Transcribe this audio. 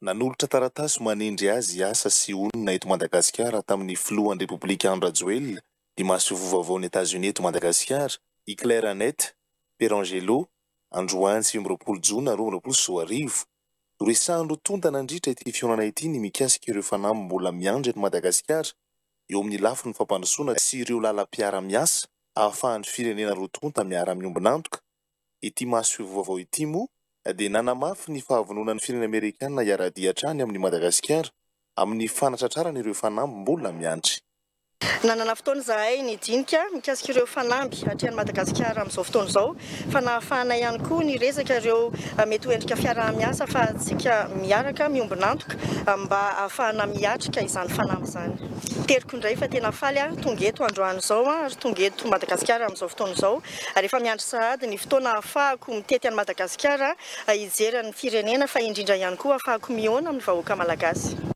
Nanolotra taratasy manendry azy asa sy onona eto Madagasikara tamin'ny filohan'ny Repoblika Andry Rajoelina, Dimasy Vovavaon'ny États-Unis eto Madagasikara, i Claire Annette Perangelo, androany 20 Jona 2024. Noresahany tonta nandritra ity fihaonana ity ny mikasika ireo fanahy mbola miandry eto Madagasikara eo amin'ny lafiny fampandrosoana sy ireo lalam-piara-miasa ahafahan'ny firenena rotonta miara-miombona antoka. Ity maso vovavao ity moa dia nanamafy ny fahavononan'ny firenena Amerikanina hiara-dia hatrany amin'ny Madagasikara amin'ny fanatratrarana ireo fanamby mbola miandry. Nanana fotoana zahay nidinika mikasika ireo fanamby atrany Madagasikara amin'izao fotoana izao, fa nahafahana ihany koa ny resaka ireo mety ho endrika fiara-miasa fa ahatsika miaraka miombona antoka mba ahafahana miatrika izany fanamby izany. Teriko indray fa tena faly tonga eto androany izao ary tonga eto Madagasikara amin'izao fotoana izao, ary efa miandry sahady ny fotoana ahafahako mitety any Madagasikara hijery ny firenena fa indrindra ihany koa ahafahako mihaona amin'ny vahoaka malagasy.